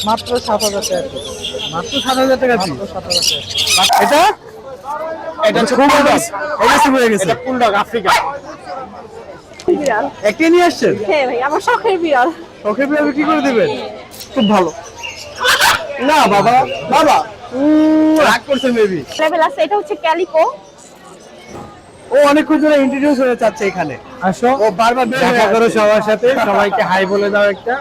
মাত্র 7,000 টাকা পিস। মাত্র 7,000 টাকা পিস। মাত্র 7,000 টাকা। এটা এটা হচ্ছে খুব ফুল ডগ। এটা শুরু হয়ে গেছে। এটা ফুল ডগ আফ্রিকা। বিড়াল। একটাই নিয়ে আসছেন? হ্যাঁ ভাই, আমার শখের বিড়াল। ওকে বিয়ে কি করে দিবেন? খুব ভালো। না বাবা, বাবা রাগ করছে মেবি। লেভেল আছে, এটা হচ্ছে ক্যালিকো। ও অনেকক্ষণ ধরে ইন্ট্রোডিউস হয়ে যাচ্ছে এখানে। আসো, ও বারবার দেখা করো সবার সাথে, সবাইকে হাই বলে দাও একটা।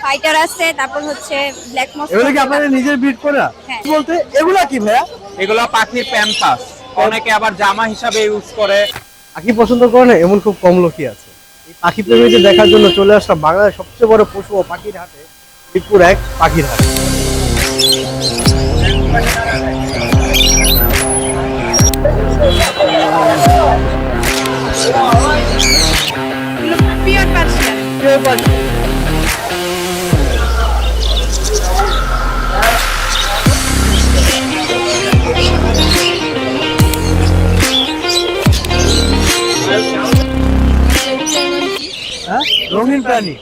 ফাইটার আছে, তারপর হচ্ছে ব্ল্যাক মস্ক। এগুলো কি আপনাদের নিজের ব্রিড করা? হ্যাঁ। বলতে এগুলা কি ভাইয়া? এগুলো পাখির প্যাম্পাস, অনেকে আবার জামা হিসাবে ইউজ করে। পাখি পছন্দ করে না এমন খুব কম লোকই আছে। এই পাখি প্রেমীদের দেখার জন্য চলে আসলাম বাংলাদেশের সবচেয়ে বড় পশু ও পাখির হাটে, মিরপুর 1 পাখির হাট। Pure Persian. হ্যাঁ, রঙিন প্রাণী।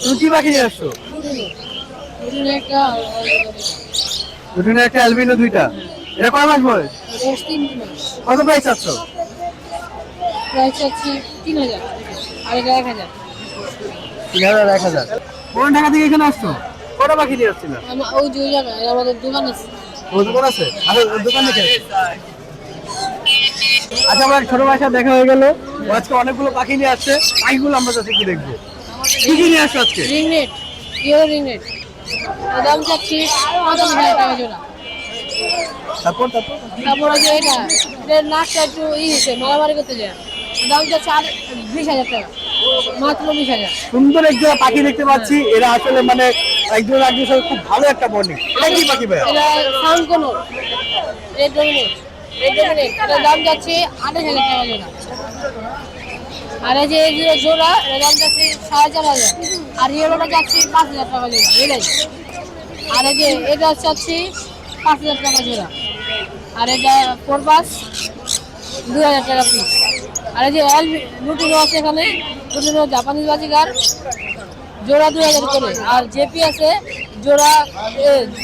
তুমি কি পাখি নিয়ে আসছো? দুটো না একটা অ্যালবিনো দুইটা। এটা কয় মাস বয়স? কত প্রাইস চাচ্ছ? প্রাইস হচ্ছে 3,000 আর এটা 1,000। 3,000 1,000। কোন ঢাকা থেকে এখানে আসছো? কটা পাখি নিয়ে আসছিল? ওই যে ওই জায়গায় আমাদের দোকান আছে। ও দোকান আছে? আচ্ছা দোকান দেখে আসছি। আচ্ছা আমার ছোট ভাইয়ের সাথে দেখা হয়ে গেল। ও আজকে অনেকগুলো পাখি নিয়ে আসছে। পাখিগুলো আমরা যাচ্ছি কি দেখবো। কি কি নিয়ে আসছো আজকে? রিংনেট, পিওর রিংনেট। এর দাম চাচ্ছি 50,000 টাকা জোড়া। তারপর তারপর ওই যে এটার নাকটা একটু হয়েছে, মারামারি করতে যায়। এর দাম চাচ্ছে 20,000 টাকা, মাত্র 20,000। সুন্দর এক জোড়া পাখি দেখতে পাচ্ছি। এরা আসলে মানে একজন একজনের সাথে খুব ভালো একটা বন্ডিং। এটা কি পাখি ভাইয়া? এটা সাউন্ড কোনো রেড ডমিনেট, এটার দাম যাচ্ছে 28,000 টাকা জোড়া। আর এই যে জোড়া, এর দাম যাচ্ছে 4,500। আর ইয়েলোটা যাচ্ছে 5,000 টাকা জোড়া, এটাই। আর এই যে এটা চাচ্ছি 5,000 টাকা জোড়া। আর এটা পরপাস 2,000 টাকা পিস। আর এই যে লুটিনো আছে এখানে, লুটিনো জাপানিজ বাজিকার, জোড়া 2,000 করে। আর জেপি আছে জোড়া,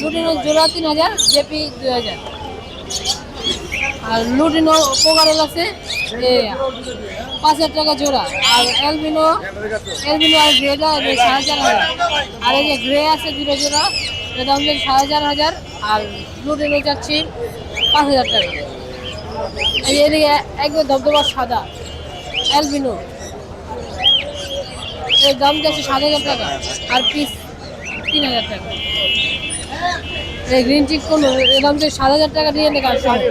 লুটিনো জোড়া 3,000, জেপি 2,000। আর লুটিনো কোকারেল আছে 5,000 টাকা জোড়া। আর অ্যালবিনো আর গ্রেটা 4,500। আর এই যে গ্রে আছে দুটো জোড়া, এর দাম হচ্ছে 4,500। আর লুটিনো যাচ্ছি 5,000 টাকা। এই যে এদিকে একদম ধবধবা সাদা অ্যালবিনো, এর দাম যাচ্ছে 7,000 টাকা। আর পিস 3,000 টাকা। এই গ্রিন চিক কোন, এর দাম হচ্ছে 7,000 টাকা দিয়ে নেই কার সঙ্গে।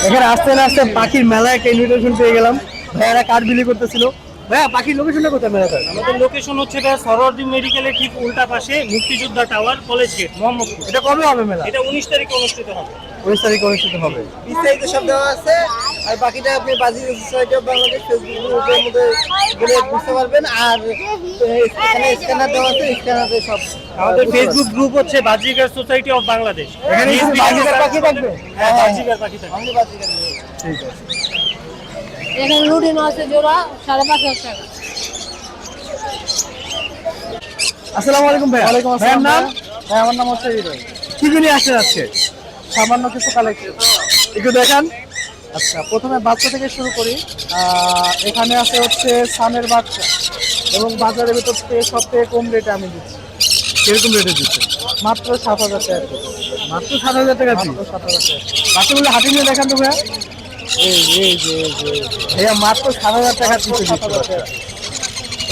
এখানে আসতে না আসতে পাখির মেলায় একটা ইনভিটেশন পেয়ে গেলাম। ভাইয়ারা কার্ড বিলি করতেছিল। ভাইয়া পাখির লোকেশনটা কোথায় মেলাটার? আমাদের লোকেশন হচ্ছে এটা সরোয়ার্দী মেডিকেলের ঠিক উল্টা পাশে, মুক্তিযোদ্ধা টাওয়ার, কলেজ গেট, মোহাম্মদপুর। এটা কবে হবে মেলা? এটা 19 তারিখে অনুষ্ঠিত হবে। 19 তারিখে অনুষ্ঠিত হবে। বিস্তারিত সব দেওয়া আছে। আর বাকিটা আপনি বাজি সোসাইটি অফ বাংলাদেশ ফেসবুক গ্রুপের মধ্যে গেলে বুঝতে পারবেন। আর এখানে স্ক্যানার দেওয়া আছে, স্ক্যানারে সব আমাদের ফেসবুক গ্রুপ হচ্ছে বাজিকার সোসাইটি অফ বাংলাদেশ। এখানে কি বাজিকার পাখি থাকবে? হ্যাঁ, বাজিকার পাখি থাকবে। আমি বাজিকার নিয়ে। ঠিক আছে। এখানে লুটিনো আছে জোড়া 5,500 টাকা। আসসালামু আলাইকুম ভাইয়া। ওয়ালাইকুম ভাইয়ার আসসালাম। নাম? হ্যাঁ, আমার নাম হচ্ছে হৃদয়। কি কি নিয়ে আসছেন আজকে? সামান্য কিছু কালেকশন। একটু দেখান। আচ্ছা, প্রথমে বাচ্চা থেকে শুরু করি। এখানে আছে হচ্ছে সানের বাচ্চা, এবং বাজারের ভিতর থেকে সবথেকে কম রেটে আমি দিচ্ছি। কিরকম রেটে দিচ্ছেন? মাত্র 7,000 টাকা পিস। মাত্র 7,000 টাকা পিস। মাত্র 7,000 টাকা। বাচ্চাগুলো হাতে নিয়ে দেখান তো ভাইয়া। ভাইয়া মাত্র 7,000 টাকা পিস দিচ্ছে বাচ্চা।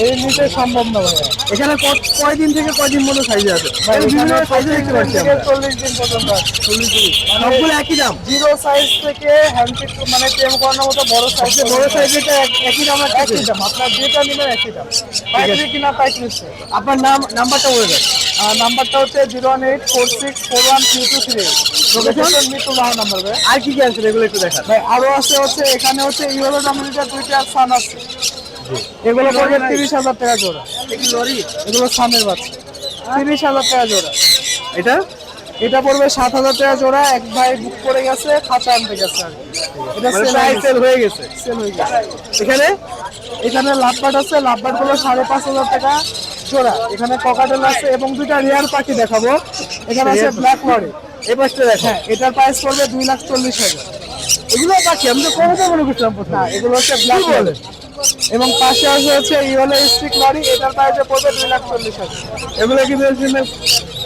এর নিচে সম্ভব না ভাইয়া। এখানে কয়দিন থেকে কয়দিন মতো সাইজে আছে? ভাই, বিভিন্ন এখানে সাইজে দেখতে পাচ্ছি আমরা। 40 দিন পর্যন্ত আছে। 40 দিন। সবগুলো একই দাম? জিরো সাইজ থেকে হ্যান্ডপিক মানে টেম করানোর মতো বড় সাইজ, সবচেয়ে বড় সাইজেটা একই দাম আছে? একই দাম। আপনার যেটা নেবেন একই দাম। পাইকারি কিনা পাইক নিচ্ছে। আপনার নাম্বারটা বলে দেন। নাম্বারটা হচ্ছে 01846413238। লোকেশন মিতুল্লাহ নাম্বার ভাই। আর কি কি আছে এগুলো একটু দেখান। ভাই আরো আছে হচ্ছে, এখানে হচ্ছে ইয়েলো জামিনিটার 2টা সান আছে। এগুলো পড়বে 30,000 টাকা জোড়া। লরি এগুলো সানের বাচ্চা, 30,000 টাকা জোড়া। এটা এটা পড়বে 7,000 টাকা জোড়া। এক ভাই বুক করে গেছে, খাঁচা আনতে গেছে আর কি। এটা মানে প্রায় সেল হয়ে গেছে। সেল হয়ে গেছে। এখানে এখানে লাভবার্ড আছে, লাভবার্ড গুলো 5,500 টাকা জোড়া। এখানে ককাটেল আছে এবং দুইটা রেয়ার পাখি দেখাবো। এখানে আছে ব্ল্যাক লরি, এই পাশটা দেখো। হ্যাঁ এটার প্রাইস পড়বে 2,40,000। এগুলো পাখি আমি তো কমতে মনে করছিলাম প্রথমে। না এগুলো হচ্ছে ব্ল্যাক লরি। এবং পাশে আছে হচ্ছে ইয়েলো স্টিক লরি, এটার প্রাইস পড়বে 2,40,000। এগুলো কি বলছেন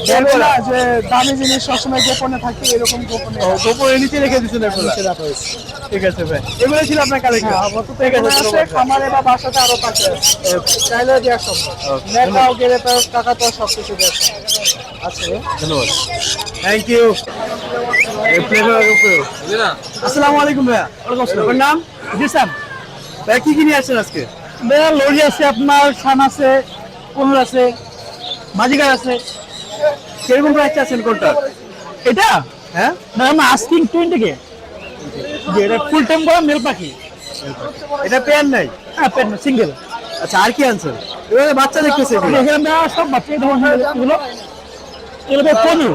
বলবো না যে দামি জিনিস সবসময় গোপনে থাকে, এরকম গোপনে গোপনে নিচে রেখে দিচ্ছেন এগুলো। নিচে রাখা হয়েছে। ঠিক আছে ভাই, এগুলো ছিল আপনার কালেকশন। হ্যাঁ, আপাতত এখানে আছে, খামারে বা বাসাতে আরো পাখি আছে। চাইলে দেওয়া সম্ভব। নেটাও গেলে তো টাকা তো সবকিছু দেওয়া সম্ভব। আছে। ধন্যবাদ, থ্যাংক ইউ। আসসালামু আলাইকুম ভাইয়া। ওয়ালাইকুম আসসালাম। আপনার নাম? জিসান ভাইয়া কি কি নিয়ে আসছেন আজকে? ভাইয়া লরি আছে, আপনার শান আছে, কোনুর আছে, বাজিগার আছে। কিরকম প্রাইস আছেন কোনটা? এটা হ্যাঁ, না আমি আস্কিং 20K। যে এটা ফুল টাইম করা মেল পাখি। এটা পেয়ার নাই? হ্যাঁ পেন সিঙ্গেল। আচ্ছা, আর কি আনছেন? এবারে বাচ্চা দেখতেছি এগুলো। এখানে দেওয়া সব বাচ্চা ধরনের এগুলো এগুলো কোনু,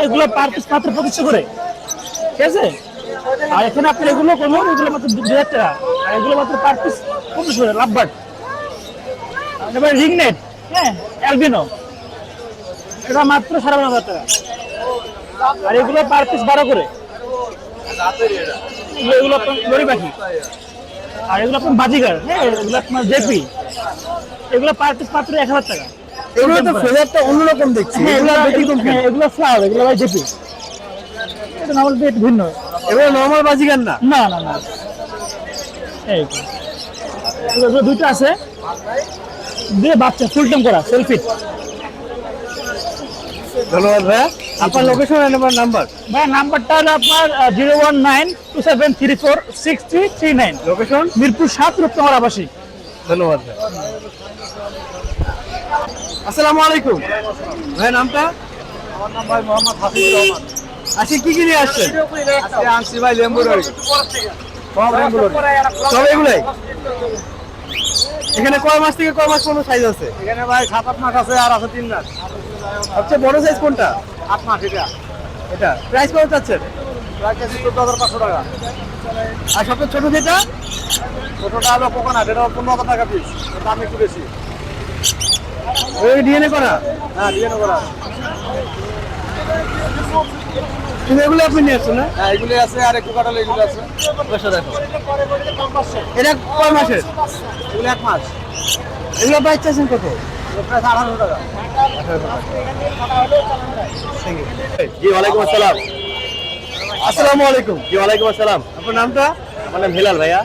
এগুলো পার পিস মাত্র 2500 করে, ঠিক আছে? আর এখানে আপনি এগুলো কোনু, এগুলো মাত্র 2000 টাকা, আর এগুলো মাত্র পার পিস 2500 করে। লাভবার্ড, এবার রিং নেট, হ্যাঁ অ্যালবিনো, এটা মাত্র 12,500 টাকা। আর এগুলো পার পিস 12 করে। এগুলো আপনার লরি পাখি। আর এগুলো আপনার বাজিগার, হ্যাঁ এগুলো আপনার জেপি, এগুলো পার পিস মাত্র 1,000 টাকা। এগুলো তো ফ্লেভারটা অন্যরকম দেখছি। হ্যাঁ, এগুলো এগুলো ব্যতিক্রম কেন? এগুলো ফ্লাওয়ার, এগুলো ভাই জেপি। এটা নরমাল একটু ভিন্ন। এগুলো নরমাল বাজিগার না? না না না, এই তো। এগুলো দুইটা আছে, দিয়ে বাচ্চা ফুল টাইম করা সেলফি। ধন্যবাদ ভাইয়া। আপনার লোকেশন আর নাম্বার? ভাই নাম্বারটা হলো আপনার 01927346339। লোকেশন মিরপুর 7 রূপনগর আবাসিক। ধন্যবাদ ভাই। আসসালামু আলাইকুম ভাই, নামটা? আমার নাম ভাই মোহাম্মদ হাফিজুর রহমান। আজকে কি কি নিয়ে আসছেন? আজকে আনছি ভাই লেম্বু রই। সব এগুলাই? এখানে কয় মাস থেকে কয় মাস পর্যন্ত সাইজ আছে? এখানে ভাই 7-8 মাস আছে, আর আছে 3 মাস। সবচেয়ে বড় সাইজ কোনটা? 8 মাস এটা। এটা প্রাইস কত চাচ্ছেন? প্রায় কেজি 14,500 টাকা। আর সবচেয়ে ছোট যেটা? ছোটটা হলো কোকোনাট, এটা 15,000 টাকা পিস, দাম একটু বেশি। ওই ডিএনএ করা? হ্যাঁ ডিএনএ করা। কিন্তু এগুলো আপনি নিয়ে আসছেন না? হ্যাঁ এগুলি আছে, আর একটু কাটালে এগুলো আছে। পয়সা দেখো। এটা কয় মাসের? এগুলো 1 মাস। এগুলো প্রাইস চাচ্ছেন কত? প্রায় 18,000 টাকা। জি ওয়ালাইকুম আসসালাম। আসসালামু আলাইকুম। জি ওয়ালাইকুম আসসালাম। আপনার নামটা? আমার নাম হেলাল ভাইয়া।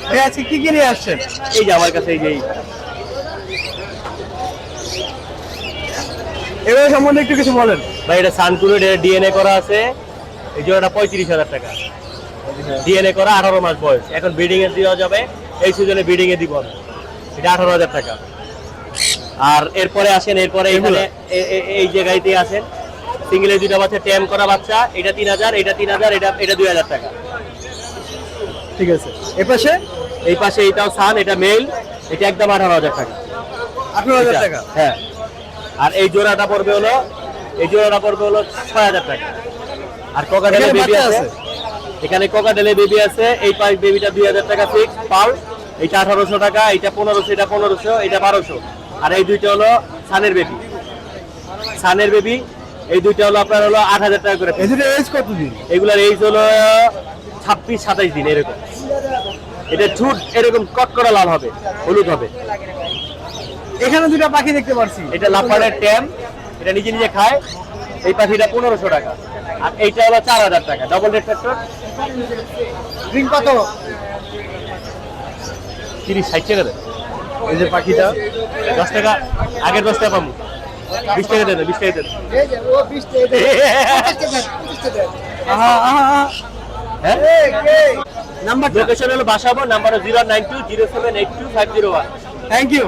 ভাই আজকে কি কি নিয়ে আসছেন? এই যে আমার কাছে এই যে এগুলো সম্বন্ধে একটু কিছু বলেন। ভাই, এটা সানকুলের ডিএনএ করা আছে। এই জোড়াটা 35,000 টাকা। ডিএনএ করা, 18 মাস বয়স। এখন ব্রিডিং এর দেওয়া যাবে, এই সিজনে ব্রিডিং এ দিব আমি। এটা 18,000 টাকা। আর এরপরে আসেন, এরপরে এখানে এই যে গাড়িতে আসেন, সিঙ্গেলের দুইটা বাচ্চা, ট্যাম করা বাচ্চা। এটা 3,000, এটা 3,000, এটা 2,000 টাকা। ঠিক আছে। এ পাশে? এই পাশে এইটাও সান, এটা মেল, এটা একদম 18,000 টাকা। 18,000 টাকা? হ্যাঁ। আর এই জোড়াটা পড়বে হলো 6,000 টাকা। আর কোকাটেলে এখানে বেবি বাচ্চা আছে, আছে? এখানে কোকাটেলে বেবি আছে। এই পাইপ বেবিটা 2,000 টাকা ফিক্স পাল। এটা 1,800 টাকা, এটা 1,500, এটা 1,500, এটা 1,200। আর এই দুইটা হলো সানের বেবি, এই দুইটা হলো আপনার হলো 8,000 টাকা করে। এই দুটো এজ কতদিন? এগুলার এইজ হলো 26-27 দিন এরকম। এটা ঠুট এরকম কটকরা লাল হবে, হলুদ হবে। এখানে দুটো পাখি দেখতে পাচ্ছি। এটা লাফারের ট্যাম, এটা নিজে নিজে খায়। এই পাখিটা 1,500 টাকা। আর এইটা হলো 4,000 টাকা, ডবল রেড ফ্যাক্টর। রিং কত? 30-60 টাকা দেয়। এই যে পাখিটা 10 টাকা, আগের 10 টাকা পাবো। 20 টাকা দেন, 20 টাকা দেন। আহা আহা আহা। হ্যাঁ, নাম্বার লোকেশন হলো বাসাবো, নাম্বার 092078251। Thank you.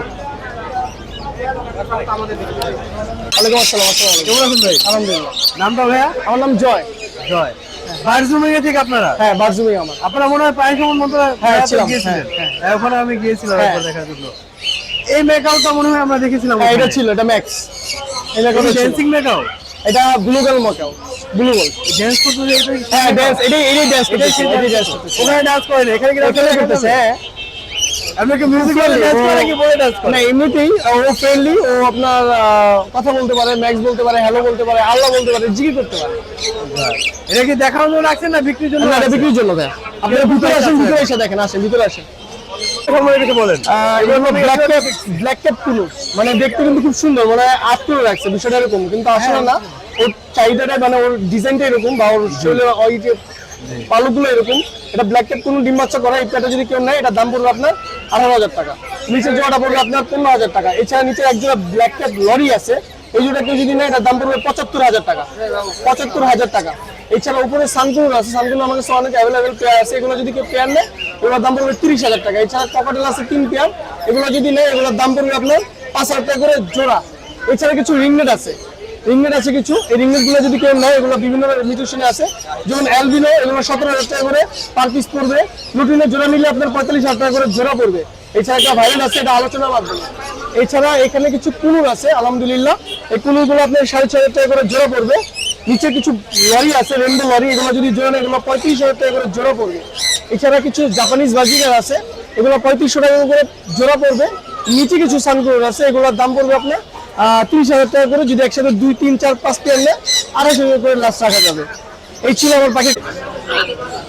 ওয়ালাইকুম আসসালাম। কেমন আছেন ভাই? আলহামদুলিল্লাহ। নামটা ভাইয়া? আমার নাম জয়। জয়। বারজুমিয়া থেকে আপনারা? হ্যাঁ বারজুমি আমার। আপনারা মনে হয় প্রায় সময় মতো হ্যাঁ, ছিলাম। গিয়েছিলেন। হ্যাঁ, হ্যাঁ, ওখানে আমি গিয়েছিলাম হ্যাঁ। একবার দেখার জন্য। এই মেকাওটা মনে হয় আমরা দেখেছিলাম। হ্যাঁ এটা ছিল, এটা ম্যাক্স। এটা কোন ড্যান্সিং মেকাও? এটা ব্লু গাল মকাও, ব্লু গোল। ড্যান্স করতে যে হ্যাঁ ড্যান্স, এটাই ড্যান্স করতেছে। এটাই ড্যান্স করতেছে। ওখানে ডান্স করে না, এখানে কি এখানে করতেছে, হ্যাঁ। আপনি কি মিউজিক্যালি ডান্স করে কি বলে ডান্স করে? না এমনিতেই ও ফ্রেন্ডলি, ও আপনার কথা বলতে পারে, ম্যাক্স বলতে পারে, হ্যালো বলতে পারে, আল্লাহ বলতে পারে, জিজ্ঞেস করতে পারে। এটা কি দেখানোর জন্য রাখছেন না বিক্রির জন্য? না, এটা বিক্রির জন্য ভাই। আপনারা ভিতরে আসেন, ভিতরে এসে দেখেন, আসেন ভিতরে আসেন। কিছু বলেন। এগুলো হলো ব্ল্যাক ক্যাপ কুলু, মানে দেখতে কিন্তু খুব সুন্দর, মানে আট করে রাখছে বিষয়টা এরকম, কিন্তু আসলে না, ওর চাহিদাটা মানে ওর ডিজাইনটা এরকম, বা ওর শরীরের ওই যে পালকগুলো এরকম। এটা ব্ল্যাক ক্যাপ কোনো ডিম বাচ্চা করা, এই প্যাটা যদি কেউ নেয় এটার দাম পড়বে আপনার 18,000 টাকা, নিচের জোড়াটা পড়বে আপনার 15,000 টাকা। এছাড়া নিচে এক জোড়া ব্ল্যাক ক্যাপ লরি আছে, এই জোড়া কেউ যদি নেয় এটার দাম পড়বে 75,000 টাকা, 75,000 টাকা। এছাড়া উপরে সানকুন আছে, সানকুন আমার কাছে অনেক অ্যাভেলেবেল পেয়ার আছে, এগুলো যদি কেউ পেয়ার নেয় এগুলোর দাম পড়বে 30,000 টাকা। এছাড়া ককাটেল আছে 3 পেয়ার, এগুলো যদি নেয় এগুলোর দাম পড়বে আপনার 5,000 টাকা করে জোড়া। এছাড়া কিছু রিংনেট আছে, রিংনেট আছে কিছু, এই রিংনেট গুলো যদি কেউ নেয় এগুলো বিভিন্ন মিউটেশনে আছে, যেমন অ্যালবিনো এগুলো 17,000 টাকা করে পার পিস পড়বে। লুটিনের জোড়া নিলে আপনার 45,000 টাকা করে জোড়া পড়বে। এছাড়া একটা ভাইরাল আছে, এটা আলোচনার মাধ্যমে। এছাড়া এখানে কিছু কুনুর আছে আলহামদুলিল্লাহ, এই কুনুরগুলো আপনার 6,500 টাকা করে জোড়া পড়বে। নিচে কিছু লরি আছে, রেনবো লরি, এগুলো যদি জোড়া নেয় এগুলো 35,000 টাকা করে জোড়া পড়বে। এছাড়া কিছু জাপানিজ বাজিকার আছে, এগুলো 3500 টাকা করে জোড়া পড়বে। নিচে কিছু সানকুলার আছে, এগুলোর দাম পড়বে আপনার 30,000 টাকা করে। যদি একসাথে 2, 3, 4, 5 পেয়ার নেয় 250 টাকা করে লাস্ট রাখা যাবে। এই ছিল আমার পাখি।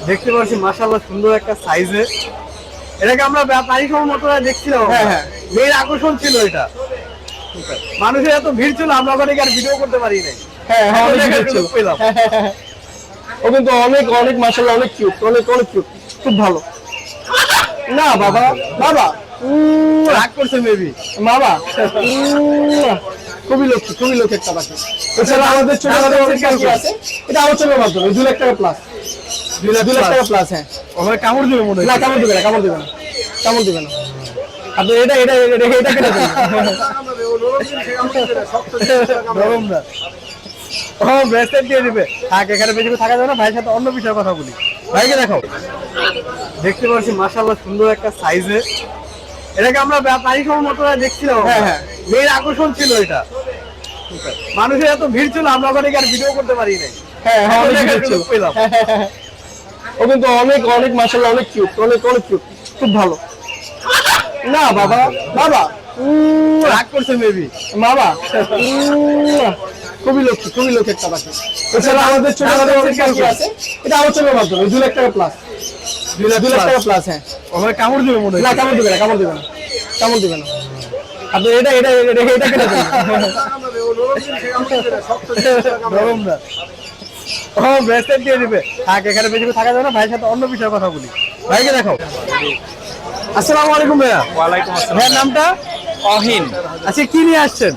দেখতে পাচ্ছি মাশাআল্লাহ সুন্দর একটা সাইজে, এটাকে আমরা পানি সমমতরা দেখছিলাম। হ্যাঁ হ্যাঁ, মেন আকর্ষণ ছিল এটা। মানুষের এত ভিড় ছিল, আমরা ওখানে আর ভিডিও করতে পারি নাই। হ্যাঁ হ্যাঁ, অনেক ভিড় ছিল। ও কিন্তু অনেক অনেক মাশাআল্লাহ অনেক কিউট, অনেক অনেক কিউট, খুব ভালো। না বাবা, বাবা রাগ করছে মেবি বাবা, খুবই লক্ষ্মী, খুবই লক্ষ্মী একটা পাখি। এছাড়া আমাদের ছোট পাখি আছে, এটা আলোচনার মাধ্যমে 2 লাখ টাকা প্লাস, 2 লাখ টাকা প্লাস। হ্যাঁ, ওভাবে কামড় দিবে মনে হয়? না, কামড় দিবে না, কামড় দিবে না, কামড় দিবে না। আপনি এটা এটা এটা এটা কেটে দেন, নরম না। ও ব্রেসলেট দিয়ে দিবে, থাক এখানে বেশি থাকা যাবে না। ভাইয়ের সাথে অন্য বিষয়ে কথা বলি। ভাইকে দেখাও। দেখতে পাচ্ছি মাশাআল্লাহ সুন্দর একটা সাইজে, এটাকে আমরা পানি সমমতরা দেখছিলাম। হ্যাঁ হ্যাঁ, মেন আকর্ষণ ছিল এটা। মানুষের এত ভিড় ছিল, আমরা ওখানে আর ভিডিও করতে পারি নাই। হ্যাঁ হ্যাঁ, অনেক ভিড় ছিল। ও কিন্তু অনেক অনেক মাশাআল্লাহ অনেক কিউট, অনেক অনেক কিউট, খুব ভালো। না বাবা, বাবা রাগ করছে মেবি বাবা, খুবই লক্ষ্মী, খুবই লক্ষ্মী একটা পাখি। এছাড়া আমাদের ছোট পাখি আছে, এটা আলোচনার মাধ্যমে 2 লাখ টাকা প্লাস, 2 লাখ টাকা প্লাস। হ্যাঁ, ওভাবে কামড় দিবে মনে হয়? না, কামড় দিবে না, কামড় দিবে না, কামড় দিবে না। আপনি এটা এটা এটা এটা কেটে দেন, নরম না। ও ব্রেসলেট দিয়ে দিবে, থাক এখানে বেশি থাকা যাবে না। ভাইয়ের সাথে অন্য বিষয়ে কথা বলি। ভাইকে দেখাও। আসসালামু আলাইকুম ভাইয়া। ওয়ালাইকুম আসসালাম। ভাইয়ের নামটা? অহিন। আচ্ছা, কি নিয়ে আসছেন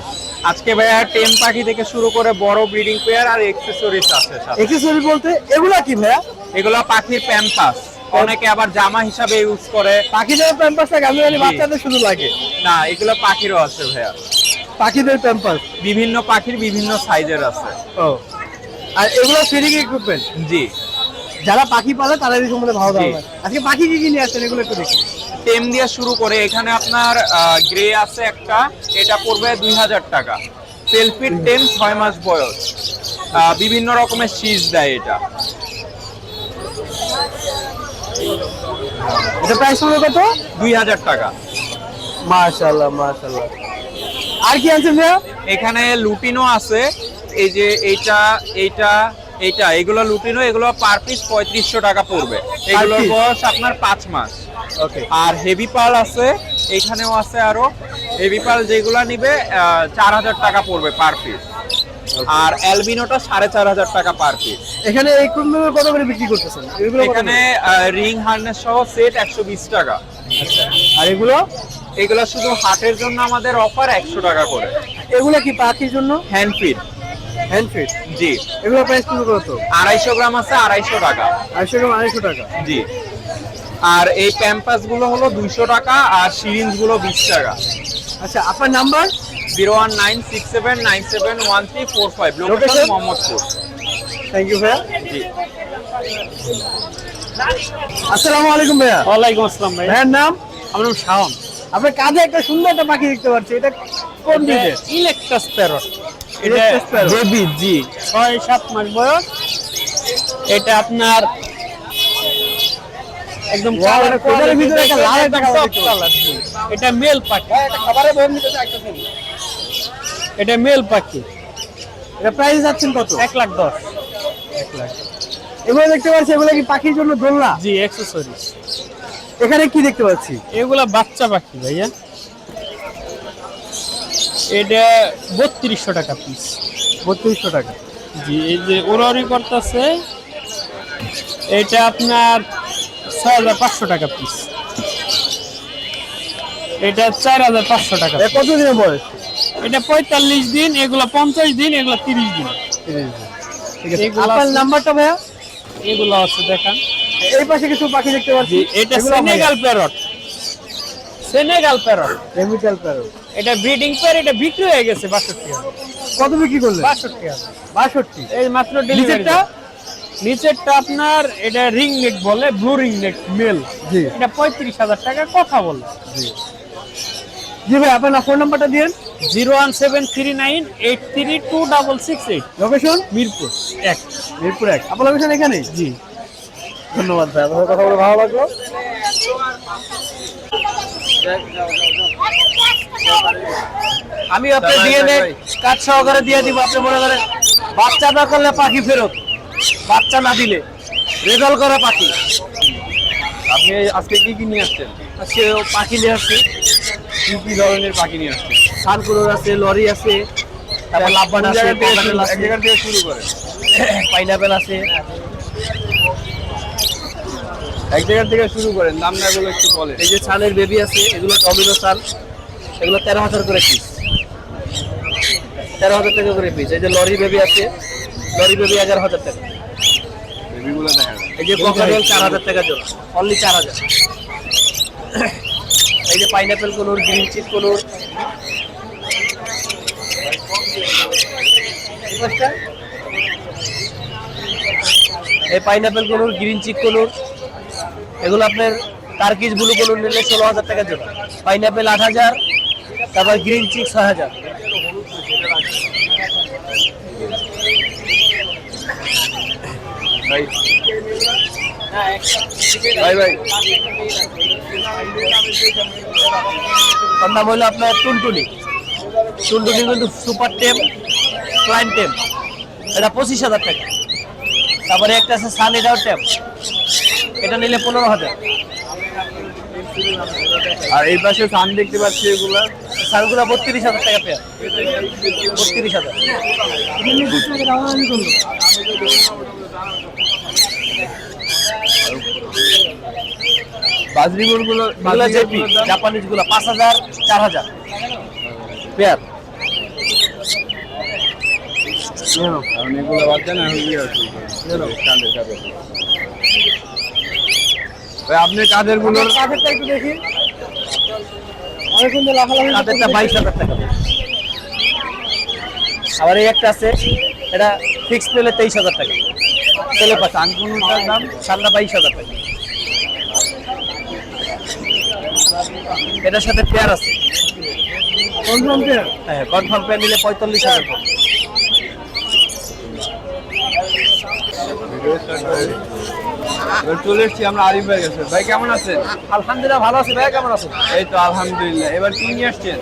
আজকে ভাইয়া টেম পাখি থেকে শুরু করে বড় ব্রিডিং পেয়ার আর এক্সেসরিজ আছে সাথে। এক্সেসরি বলতে এগুলা কি ভাইয়া? এগুলো পাখির প্যাম্পাস, অনেকে আবার জামা হিসাবে ইউজ করে। পাখিদের প্যাম্পাস থাকে, আমি জানি বাচ্চাদের শুধু লাগে। না, এগুলো পাখিরও আছে ভাইয়া, পাখিদের প্যাম্পাস বিভিন্ন পাখির বিভিন্ন সাইজের আছে। ও, আর এগুলো ফিডিং ইকুইপমেন্ট? জি, যারা পাখি পালে তারা এই সম্বন্ধে ভালো জি। ধারণা। আজকে পাখি কি কি নিয়ে আসছেন এগুলো একটু দেখি। টেম দিয়ে শুরু করে এখানে আপনার গ্রে আছে একটা, এটা পড়বে 2,000 টাকা। সেলফিট টেম, 6 মাস বয়স, বিভিন্ন রকমের শীষ দেয় এটা। এটা প্রাইস হলো কত? 2,000 টাকা। মাশাআল্লাহ মাশাআল্লাহ। আর কি আনছেন ভাইয়া? এখানে লুটিনো আছে, এই যে এইটা এইটা এইটা, এগুলো লুটিনো, এগুলো পার পিস 3500 টাকা পড়বে। এগুলোর piece? বয়স আপনার 5 মাস। ওকে। আর হেভি পাল আছে, এখানেও আছে আরো হেভি পাল, যেগুলো নিবে 4,000 টাকা পড়বে পার পিস। আর অ্যালবিনোটা 4,500 টাকা পার পিস। এখানে এই কোনগুলো কত করে বিক্রি করতেছেন? এগুলো কত করে? এখানে রিং হার্নেস সহ সেট 120 টাকা। আর এগুলো? এগুলো শুধু হাটের জন্য আমাদের অফার 100 টাকা করে। এগুলো কি পাখির জন্য? Hand feed. Hand feed? জি। এগুলো প্রাইস কত? 250 গ্রাম আছে 250 টাকা। 250 গ্রাম 250 টাকা। জি। আর এই প্যাম্পাস গুলো হলো 200 টাকা, আর সিরিঞ্জ গুলো 20 টাকা। আচ্ছা, আপনার number? 01967971345, location Location? Mohammadpur. Thank you ভাইয়া। জি। আসসালামু আলাইকুম ভাইয়া। ওয়ালাইকুম আসসালাম ভাই। ভাইয়ের নাম? আমার নাম শাওন। আপনার কাঁধে একটা সুন্দর একটা পাখি দেখতে পাচ্ছি, এটা কোন দিকে? ইলেকট্রাস প্যারট, এটা Electus parrot? বেবি, জি, 6-7 মাস বয়স। এটা আপনার একদম কোটার ভিতরে একটা লাল একটা কালার। এটা মেল পাখি, খাবারের বম নিতে চাইতেছেন। এটা মেল পাখি, এটা প্রাইস যাচ্ছেন কত? 1,10,000। এগুলো দেখতে পাচ্ছি, এগুলো কি পাখির জন্য দোলনা? জি, অ্যাক্সেসরিজ। এখানে কি দেখতে পাচ্ছি? এগুলা বাচ্চা পাখি ভাইয়া, এটা 3200 টাকা পিস। 3200 টাকা। জি, এই যে উড়াউড়ি করতেছে, এটা আপনার 6500 টাকা পিস। এটা 4500 টাকা। এ কত দিনের বয়স? এটা 45 দিন, এগুলা 50 দিন, এগুলা 30 দিন। ঠিক আছে, এগুলো আপনার আছে। নাম্বারটা ভাইয়া? এগুলো আছে দেখেন। এই পাশে কিছু পাখি দেখতে পাচ্ছি। জি, এটা এগুলো Senegal parrot. Senegal parrot, chemical parrot. এটা ব্রিডিং পেয়ার, এটা বিক্রি হয়ে গেছে 62,000। কত বিক্রি করলেন? 62,000। 62। এই মাত্র ডেলিভারি। নিচেরটা আপনার এটা রিং নেক বলে, ব্লু রিং নেক মেল। জি এটা 35,000 টাকা কথা বলে। জি ভাই, আপনার ফোন নাম্বারটা দিন। 01739832668। লোকেশন মিরপুর 1। মিরপুর 1। আপনার লোকেশন এখানে? জি, ধন্যবাদ ভাই, আপনার কথা বলে ভালো লাগলো। আমি আপনার ডিএনএ কাজ সহকারে দিয়ে দিব। আপনি মনে করেন বাচ্চা না করলে পাখি ফেরত, বাচ্চা না দিলে রেজাল্ট করা পাখি। আপনি আজকে কি কি নিয়ে আসছেন? আজকে পাখি নিয়ে আসছি, কি কি ধরনের পাখি নিয়ে আসছেন? সানকুলোর আছে, লরি আছে, তারপর লাভবান কোন আছে, জায়গা থেকে ককাটেল শুরু- আছে, এক জায়গা থেকে শুরু করেন। পাইনাপেল আছে। এক জায়গা থেকে শুরু করেন, দামগুলো একটু বলেন। এই যে সানের বেবি আছে, এগুলো ডমিনো সান, এগুলো 13,000 করে পিস। 13,000 টাকা করে পিস। এই যে লরি বেবি আছে, লরি বেবি 11,000 টাকা। বেবিগুলো দেখা যায়। এই যে ককাটেল 4,000 টাকা জোড়া, অনলি 4,000। এই যে পাইনাপেল কোনোর, গ্রিন চিপ কোনোর, এই পাইনাপেল কোনোর, গ্রিন চিক কোনোর, এগুলো আপনার টার্কিশ ব্লু কোনোর নিলে 16,000 টাকা জোড়া। পাইনাপেল 8,000, তারপর গ্রিন চিক 6,000। ভাই ভাই ভাই তার নাম হলো আপনার টুনটুনি। টুনটুনি কিন্তু সুপার টেম, ক্লাইন টেম, এটা 25,000 টাকা। তারপরে একটা আছে সান, এটাও টেম, এটা নিলে 15,000। আর এই পাশে সান দেখতে পাচ্ছি, এগুলা সানগুলো 32,000 টাকা পেয়ার। 32,000। বাজরিগুলো এগুলো জেপি জাপানিজ গুলো 5,000, 4,000 পেয়ার। কারণ এগুলো বাচ্চা না হয়ে আছে। কাঁধের কাঁধের ভাই, আপনি কাঁধের গুলো কাঠেরটা একটু দেখি। অনেক সুন্দর লাফালাফি। তাদেরটা 22,000 টাকা। আবার এই একটা আছে, এটা ফিক্স পেলে 23,000 টাকা। তেলে পাচ্ছে সানকুনুটার দাম সামনা 22,000 টাকা। এটার সাথে পেয়ার আছে, কনফার্ম পেয়ার। হ্যাঁ কনফার্ম পেয়ার নিলে 45,000 টাকা। এবার চলে এসছি আমরা আরিফ ভাই কাছে। ভাই কেমন আছেন? আলহামদুলিল্লাহ ভালো আছি। ভাই কেমন আছেন? এই তো আলহামদুলিল্লাহ। এবার কি নিয়ে আসছেন?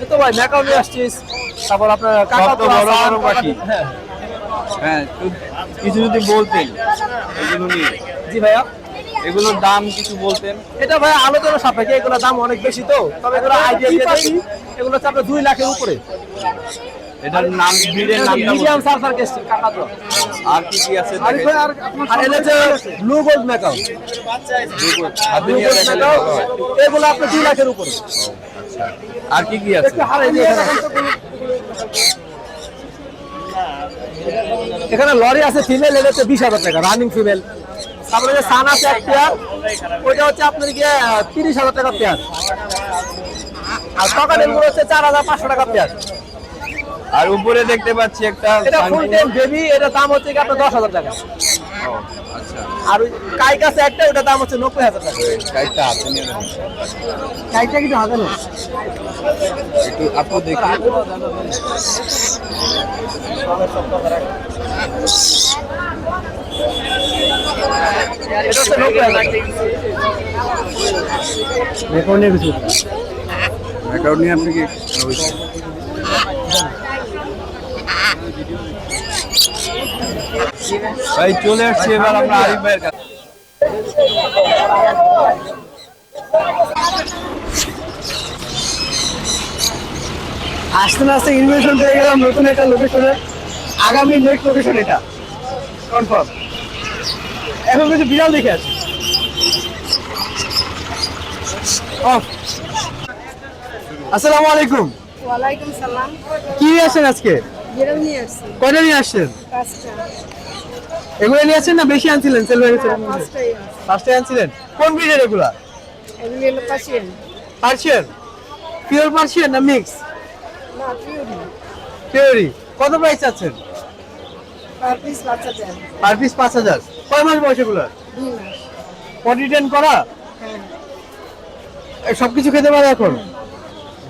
এই তো ভাই ম্যাকাও নিয়ে আসছিস, তারপর আপনার সব তো বড় বড় পাখি। হ্যাঁ হ্যাঁ, তো কিছু যদি বলতেন এগুলো নিয়ে, জি ভাইয়া। এগুলোর দাম কিছু বলতেন। এটা ভাই আলোচনা সাপেক্ষে, এগুলো দাম অনেক বেশি তো, তবে এগুলো আইডিয়া দিয়ে দিই, এগুলো হচ্ছে আপনার 2 লাখের উপরে। এটার নাম, ব্রিডের নামটা মিডিয়াম বলতেন। সালফার কেস্টিং কাকাতুয়া। আর কি কি আছে আরিফ ভাই, আর আপনার আর এটা হচ্ছে ব্লু গোল্ড ম্যাকাও। হাতে নিয়ে দেখালে ভালো হয়। এগুলো আপনার 2 লাখের উপরে। আর কি কি আছে? একটু হারাই দিয়ে এখানে লরি আছে ফিমেল, এটা হচ্ছে 20,000 টাকা রানিং ফিমেল। তারপরে যে সান আছে এক পেয়ার, ওইটা হচ্ছে আপনার গিয়ে 30,000 টাকা পেয়ার। আর ককাটেল গুলো হচ্ছে 4,500 টাকা পেয়ার। আর উপরে দেখতে পাচ্ছি একটা এটা ফুল টেম বেবি, এটা দাম হচ্ছে কি আপনার 10,000 টাকা। আচ্ছা আর ওই কাইক আছে একটা, ওটা দাম হচ্ছে 90,000 টাকা। কাইটা আছে নিয়ে নেন। কাইকটা কিন্তু হাতে না। একটু আপু দেখি। এটা হচ্ছে 90,000 রেকর্ড নিয়ে কিছু অ্যাকাউন্ট নিয়ে আপনি কি ভাই চলে আসছি এবার আমরা আরিফ ভাইয়ের কাছে। আসতে না আসতে ইনফরমেশন পেয়ে গেলাম নতুন একটা লোকেশনের, আগামী নেক্সট লোকেশন এটা কনফার্ম। এখন কিছু বিড়াল দেখে আছি। আসসালামু আলাইকুম। ওয়ালাইকুম সালাম। কি নিয়ে আসছেন আজকে? বিড়াল নিয়ে আসছি কয়টা নিয়ে আসছেন? 5টা। এগুলো নিয়ে আসছেন না বেশি আনছিলেন? সেল হয়ে গেছে। 5টাই। 5টাই আনছিলেন। কোন ব্রিডের এগুলা? এগুলি হলো পার্সিয়ান। পার্সিয়ান? পিওর পার্সিয়ান না মিক্স? না, পিওরি। পিওরি। কত প্রাইস আছেন? Per piece 5,000। Per piece 5,000। কয় মাস বয়স এগুলা? 2 মাস। পটি টেন করা? হ্যাঁ। সবকিছু খেতে পারে এখন?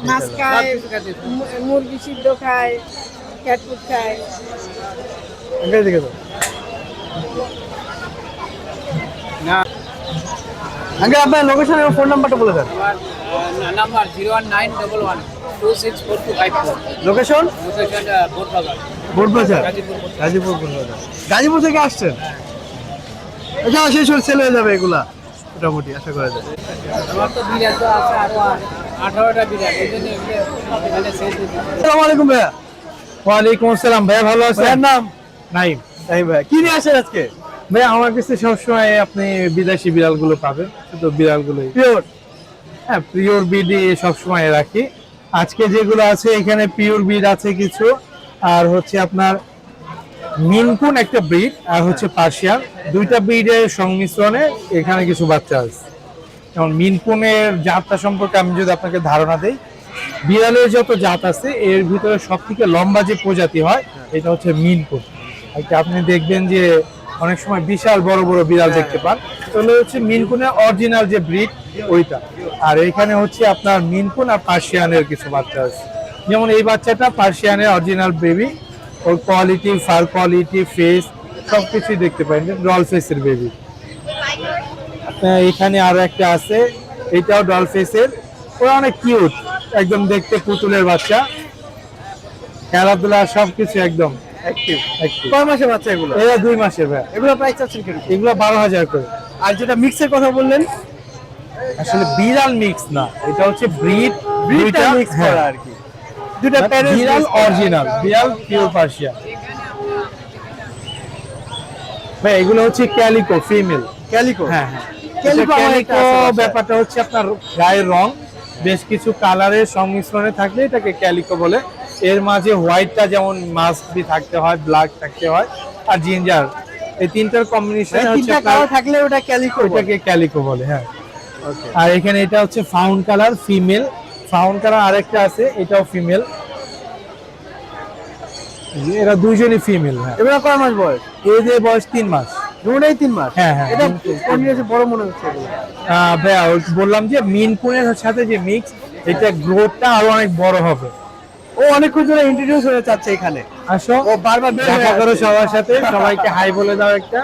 মাছ খায়, মুরগি সিদ্ধ খায়, ক্যাট ফুড খায়। এখানে দেখে তো। আগে আপনার লোকেশন এবং ফোন নাম্বারটা বলে দেন। নাম্বার 01911264254। লোকেশন? বোটবাগান। বোটবাজার। গাজীপুর বোটবাজার। গাজীপুর থেকে আসছেন? এটা শেষ হয়ে সেল হয়ে যাবে এগুলা মোটামুটি আশা করা যায়। আমার তো বিড়াল তো আছে আরো 18টা বিড়াল, এই জন্য এখানে সেল দিতে। আসসালামু আলাইকুম ভাইয়া। ওয়ালাইকুম আসসালাম ভাইয়া, ভালো আছেন? ভাইয়ার নাম? নাইম। তাই ভাই, কি নিয়ে আসেন আজকে? ভাইয়া আমার কাছে সবসময় আপনি বিদেশি বিড়ালগুলো পাবেন, শুধু বিড়ালগুলোই। পিওর? হ্যাঁ, পিওর বিডি সবসময় রাখি। আজকে যেগুলো আছে এখানে পিওর বিড আছে কিছু, আর হচ্ছে আপনার মিনকুন একটা ব্রিড, আর হচ্ছে পার্সিয়ান, দুইটা ব্রিডের সংমিশ্রণে এখানে কিছু বাচ্চা আছে। যেমন মিনকুনের জাতটা সম্পর্কে আমি যদি আপনাকে ধারণা দেই, বিড়ালের যত জাত আছে এর ভিতরে সব থেকে লম্বা যে প্রজাতি হয় এটা হচ্ছে মিনকুন। একটা আপনি দেখবেন যে অনেক সময় বিশাল বড় বড় বিড়াল দেখতে পান, তাহলে হচ্ছে মিনকুনের অরিজিনাল যে ব্রিড ওইটা। আর এখানে হচ্ছে আপনার মিনকুন আর পার্সিয়ানের কিছু বাচ্চা আছে। যেমন এই বাচ্চাটা পার্সিয়ানের অরিজিনাল বেবি, ওর কোয়ালিটি, ফার কোয়ালিটি, ফেস সবকিছুই দেখতে পারেন, ডল ফেসের বেবি। আপনার এখানে আরো একটা আছে, এটাও ডল ফেসের, ওরা অনেক কিউট, একদম দেখতে পুতুলের বাচ্চা, খেলাধুলা সবকিছু একদম অ্যাক্টিভ। কয় মাসে বাচ্চা এগুলো? এরা 2 মাসের ভাই। এগুলো প্রাইস চাচ্ছেন কিরকম? এগুলো 12,000 করে। আর যেটা মিক্সের কথা বললেন? আসলে বিড়াল মিক্স না, এটা হচ্ছে ব্রিড, ব্রিডটা মিক্স করা আর কি। দুটো প্যারেন্টস বিড়াল অরিজিনাল, বিড়াল পিওর পার্সিয়ান। ভাই এগুলো হচ্ছে ক্যালিকো ফিমেল। ক্যালিকো? হ্যাঁ হ্যাঁ, ক্যালিকো ক্যালিকো ব্যাপারটা হচ্ছে আপনার গায়ের রং বেশ কিছু কালারের সংমিশ্রণে থাকলে এটাকে ক্যালিকো বলে। এর মাঝে হোয়াইটটা যেমন মাস্ট বি থাকতে হয়, ব্ল্যাক থাকতে হয়, আর জিঞ্জার, এই তিনটার কম্বিনেশন হচ্ছে তিনটা কালার থাকলে ওটা ক্যালিকো, ওটাকে ক্যালিকো বলে। হ্যাঁ, আর এখানে এটা হচ্ছে found colour female, found colour আরেকটা আছে, এটাও ফিমেল। এরা দুইজনই ফিমেল। হ্যাঁ, এগুলো কয় মাস বয়স? এদের বয়স 3 মাস। দুটোই 3 মাস? হ্যাঁ হ্যাঁ। এটা কন্টিনিউয়াসলি বড় মনে হচ্ছে এগুলো। ভাইয়া ওই বললাম যে মিনকুনের সাথে যে মিক্স, এটা গ্রোথটা আরো অনেক বড় হবে। ও অনেকক্ষণ ধরে ইন্ট্রোডিউস হতে চাচ্ছে এখানে। আসো, ও বারবার বের হয়ে দেখা করো আসছে। সবার সাথে, সবাইকে হাই বলে দাও একটা।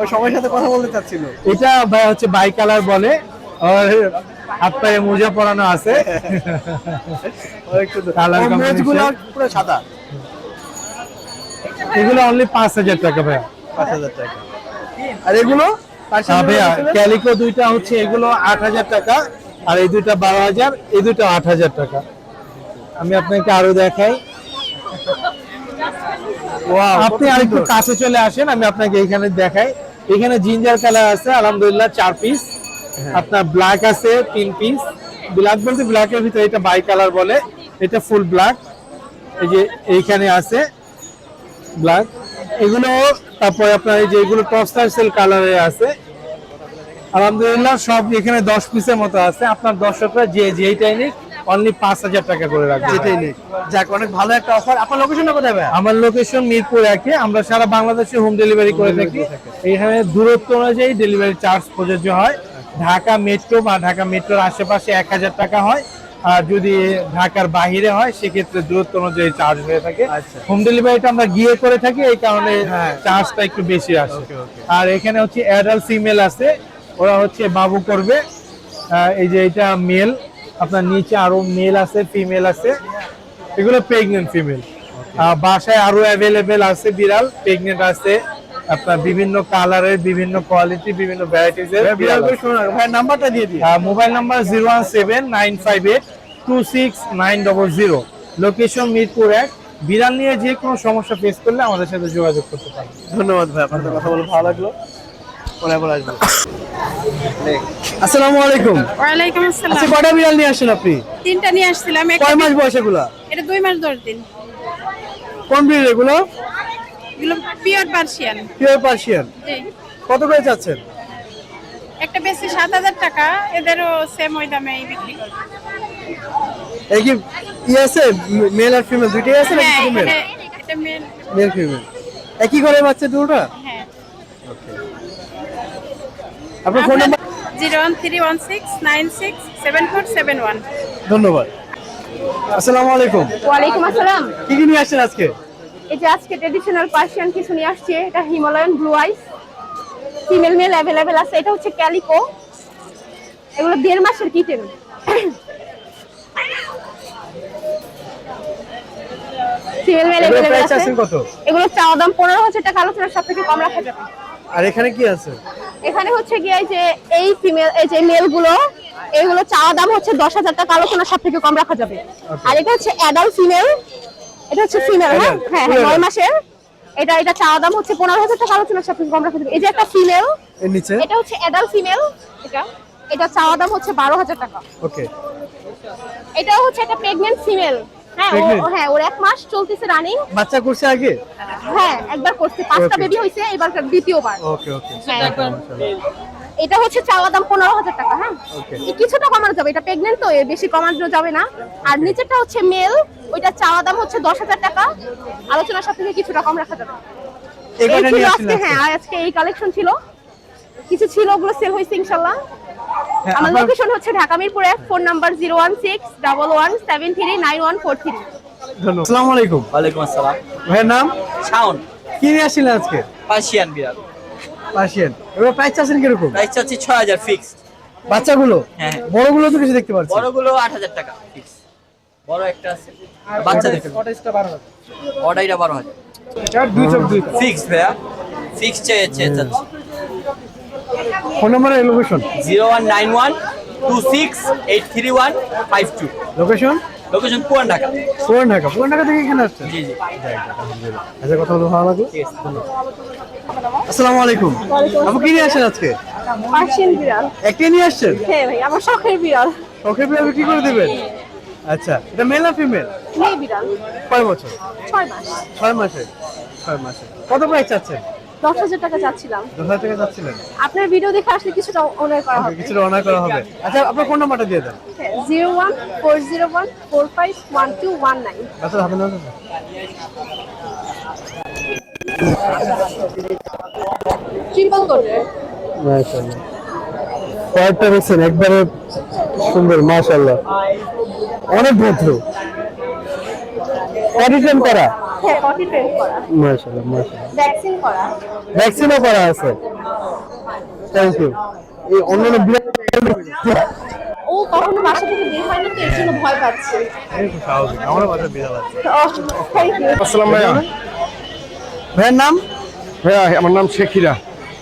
ও সবার সাথে কথা বলতে চাচ্ছিল। এটা ভাই হচ্ছে বাই কালার বলে, আর হাত পায়ে মোজা পরানো আছে। কালার মেজগুলো পুরো সাদা। এগুলো অনলি 5,000 টাকা ভাইয়া। 5,000 টাকা। আর এগুলো? ভাইয়া ক্যালিকো দুইটা হচ্ছে এগুলো 8,000 টাকা, আর এই দুইটা 12,000, এই দুইটা 8,000 টাকা। আমি আপনাকে আরো দেখাই, আপনি আরেকটু কাছে চলে আসেন, আমি আপনাকে এখানে দেখাই। এখানে জিঞ্জার কালার আছে আলহামদুলিল্লাহ 4 পিস, আপনার ব্ল্যাক আছে 3 পিস। ব্ল্যাক বলতে ব্ল্যাকের ভিতরে এটা বাই কালার বলে, এটা ফুল ব্ল্যাক। এই যে এইখানে আছে ব্ল্যাক, এগুলো। তারপরে আপনার এই যে এগুলো টপস্টার সেল কালারে আছে আলহামদুলিল্লাহ। সব এখানে 10 পিসের মতো আছে। আপনার দর্শকরা যে যেইটাই নিক অনলি 5,000 টাকা করে রাখবো। যেটাই নেই। যাক, অনেক ভালো একটা অফার। আপনার লোকেশনটা কোথায় ভাই? আমার লোকেশন মিরপুর 1-এ। আমরা সারা বাংলাদেশে হোম ডেলিভারি করে থাকি। এখানে দূরত্ব অনুযায়ী ডেলিভারি চার্জ প্রযোজ্য হয়। ঢাকা মেট্রো বা ঢাকা মেট্রোর আশেপাশে 1000 টাকা হয়, আর যদি ঢাকার বাইরে হয় সেক্ষেত্রে দূরত্ব অনুযায়ী চার্জ হয়ে থাকে। হোম ডেলিভারিটা আমরা গিয়ে করে থাকি, এই কারণে চার্জটা একটু বেশি আসে। আর এখানে হচ্ছে অ্যাডাল্ট ফিমেল আছে, ওরা হচ্ছে বাবু করবে। এই যে এটা মেল, আপনার নিচে আরো মেল আছে, ফিমেল আছে, এগুলো প্রেগনেন্ট ফিমেল। বাসায় আরো অ্যাভেলেবেল আছে বিড়াল, প্রেগনেন্ট আছে আপনার বিভিন্ন কালারের, বিভিন্ন কোয়ালিটি, বিভিন্ন ভ্যারাইটিস এর বিড়াল। ভাই নাম্বারটা দিয়ে দিন। Mobile number 01795826900। লোকেশন মিরপুর 1। বিড়াল নিয়ে যে কোনো সমস্যা ফেস করলে আমাদের সাথে যোগাযোগ করতে পারেন। ধন্যবাদ ভাই, আপনার কথা বলে ভালো লাগলো। পরে আবার আসবো। আসসালামু আলাইকুম। ওয়ালাইকুম আসসালাম। আচ্ছা, কয়টা বিড়াল নিয়ে আসছেন আপনি? 3টা নিয়ে আসছিলাম। কয় মাস বয়স এগুলা? এটা 2 মাস 10 দিন। কোন ব্রিড এগুলো? এগুলো পিওর পার্সিয়ান। Pure Persian. জি। কত করে চাচ্ছেন? একটা বেশি 7000 টাকা, এদেরও সেম ওই দামেই বিক্রি করব। এই কি আছে মেল আর ফিমেল দুইটাই আছে নাকি শুধু মেল? এটা মেল। মেল ফিমেল একই ঘরে বাচ্চা দুটোটা? হ্যাঁ। আপনার ফোন নাম্বার? 01316967471। ধন্যবাদ। আসসালামু আলাইকুম। ওয়ালাইকুম আসসালাম। কি কি নিয়ে আসছেন আজকে? এই যে আজকে ট্রেডিশনাল পার্সিয়ান কিছু নিয়ে আসছে। এটা হিমালয়ান ব্লু আইস, ফিমেল মেল অ্যাভেলেবেল আছে। এটা হচ্ছে ক্যালিকো, এগুলো 1.5 মাসের কিটেন। ফিমেল মেল এগুলো অ্যাভেলেবেল প্রাইস আছে। আছেন কত? এগুলো চাওয়া দাম 15,000 টাকা, আলোচনার সব থেকে কম রাখা যাবে। আর এখানে কি আছে? এখানে হচ্ছে গিয়ে যে এই ফিমেল, এই যে মেল গুলো, এগুলো চাওয়া দাম হচ্ছে 10,000 টাকা, আলোচনার সব থেকে কম রাখা যাবে। আর এটা হচ্ছে অ্যাডাল্ট ফিমেল, এটা হচ্ছে ফিমেল। হ্যাঁ হ্যাঁ, 9 মাসের। এটা চাওয়া দাম হচ্ছে 15,000 টাকা, আলোচনার সব থেকে কম রাখা যাবে। এই যে একটা ফিমেল, এর নিচে এটা হচ্ছে অ্যাডাল্ট ফিমেল। এটা চাওয়া দাম হচ্ছে 12,000 টাকা। ওকে। এটা হচ্ছে একটা প্রেগন্যান্ট ফিমেল। হ্যাঁ হ্যাঁ, ওর 1 মাস চলতেছে রানিং। বাচ্চা করছে আগে? হ্যাঁ, একবার করছে, 5টা বেবি হইছে, এবার দ্বিতীয়বার। ওকে ওকে। এটা হচ্ছে চাওয়া দাম 15,000 টাকা। হ্যাঁ, কিছুটা কমানো যাবে, এটা প্রেগন্যান্ট তো, এর বেশি কমানো যাবে না। আর নিচেরটা হচ্ছে মেল, ওইটা চাওয়া দাম হচ্ছে 10,000 টাকা, আলোচনার সাথে কিছুটা কম রাখা যাবে। এই ছিল আজকে। হ্যাঁ, আজকে এই কালেকশন ছিল, কিছু ছিল, ওগুলো সেল হয়েছে ইনশাআল্লাহ। আমার লোকেশন হচ্ছে ঢাকা মিরপুর 1, ফোন নাম্বার 01611739143। ধন্যবাদ। আসসালামু আলাইকুম। ওয়ালাইকুম আসসালাম। ভাইয়ের নাম? শাওন। কি নিয়ে আসছিলেন আজকে? পার্সিয়ান বিড়াল। পার্সিয়ান। এগুলো প্রাইস চাচ্ছেন কিরকম? প্রাইস চাচ্ছি 6000 ফিক্সড। বাচ্চাগুলো? হ্যাঁ। বড়গুলো তো কিছু দেখতে পাচ্ছি। বড়গুলো 8000 টাকা ফিক্স। বড় একটা আছে। বাচ্চা দেখুন। অর্ডারটা 12,000। অর্ডারটা 12,000। চার দুই চোখ দুই। ফিক্স ভাইয়া। ফিক্স চাচ্ছি। ফোন নাম্বার আর লোকেশন? 019126835152। লোকেশন? লোকেশন পুরান ঢাকা। পুরান ঢাকা। পুরান ঢাকা থেকে এখানে আসছেন? জি জি। আচ্ছা, কথা বলে ভালো লাগলো। আসসালামু আলাইকুম। আপু কি নিয়ে আসছেন আজকে? পার্সিয়ান বিড়াল। একটাই নিয়ে আসছেন? হ্যাঁ ভাই, আমার শখের বিড়াল। শখের বিড়াল কি করে দেবেন? আচ্ছা, এটা মেল না ফিমেল? মেয়ে বিড়াল। কয় বছর? 6 মাস। 6 মাসে। 6 মাসে। কত প্রাইস চাচ্ছেন? 10,000 টাকা চাচ্ছিলাম। 10,000 টাকা চাচ্ছিলেন? আপনার ভিডিও দেখে আসলে কিছুটা অনার করা হবে। কিছুটা অনার করা হবে। আচ্ছা, আপনার ফোন নাম্বারটা দিয়ে দেন। 01401451219। আচ্ছা, হাতে নাও। ট্রিপল কোটের। মাশাআল্লাহ। কয়টা দেখছেন? একবারে সুন্দর, মাশাআল্লাহ। অনেক ভদ্র। পরিট্রেন করা? হ্যাঁ, পটি ট্রেন করা। মাশাআল্লাহ মাশাআল্লাহ। ভ্যাকসিন করা। ভ্যাকসিনও করা আছে। Thank you. এই অন্যান্য ও কখনো বাসা থেকে বের হয়নি তো, এর জন্য ভয় পাচ্ছে। স্বাভাবিক, আমারও বাসায় বিড়াল আছে। Thank you. আসসালামু আলাইকুম। ভাইয়ের নাম? ভাইয়া, আমার নাম শেখিরা।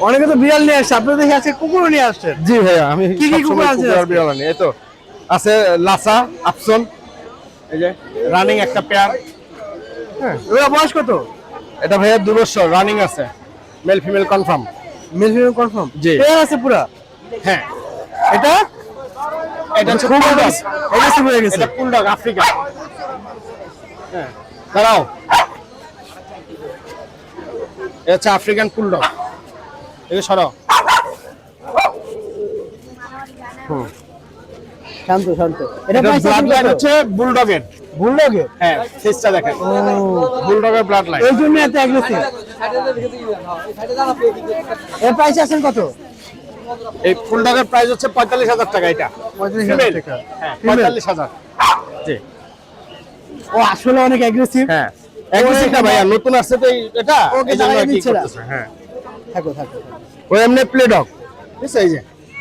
অনেকে তো বিড়াল নিয়ে আসছে, আপনি দেখে আজকে কুকুরও নিয়ে আসছেন। জি ভাইয়া, আমি কি কি কুকুর আছে? বিড়াল আনি। এই তো আছে লাসা, আফসন, এই যে রানিং একটা পেয়ার। হ্যাঁ, ওরা বয়স কত? এটা ভাইয়া 2 বছর রানিং আছে, male female confirm. Male female confirm? জি। পেয়ার আছে পুরা? হ্যাঁ। এটা হচ্ছে খুব bulldog। এটা শুরু হয়ে গেছে। এটা বুলডগ আফ্রিকা। হ্যাঁ, দাঁড়াও। এটা হচ্ছে আফ্রিকান বুলডগ। এই সরো। শান্ত শান্ত। এটা price ব্লাড লাইন কত? হচ্ছে বুলডগের। বুলডগের? হ্যাঁ, ফেসটা দেখেন। বুলডগের ব্লাড লাইন। এই জন্য এত অ্যাগ্রেসিভ। এর প্রাইস আছেন কত? এই বুলডগের প্রাইস হচ্ছে 45,000 টাকা এটা। 45,000 টাকা। হ্যাঁ, 45,000। জি। ও আসলে অনেক অ্যাগ্রেসিভ। হ্যাঁ। অ্যাগ্রেসিভটা ভাইয়া নতুন আসছে তো এটা ওকে এই জন্য দাঁড়িয়ে কি দিচ্ছে না। করতেছে। হ্যাঁ। থাকো থাকো। ও এমনি প্লে ডগ। ঠিক আছে, এই যে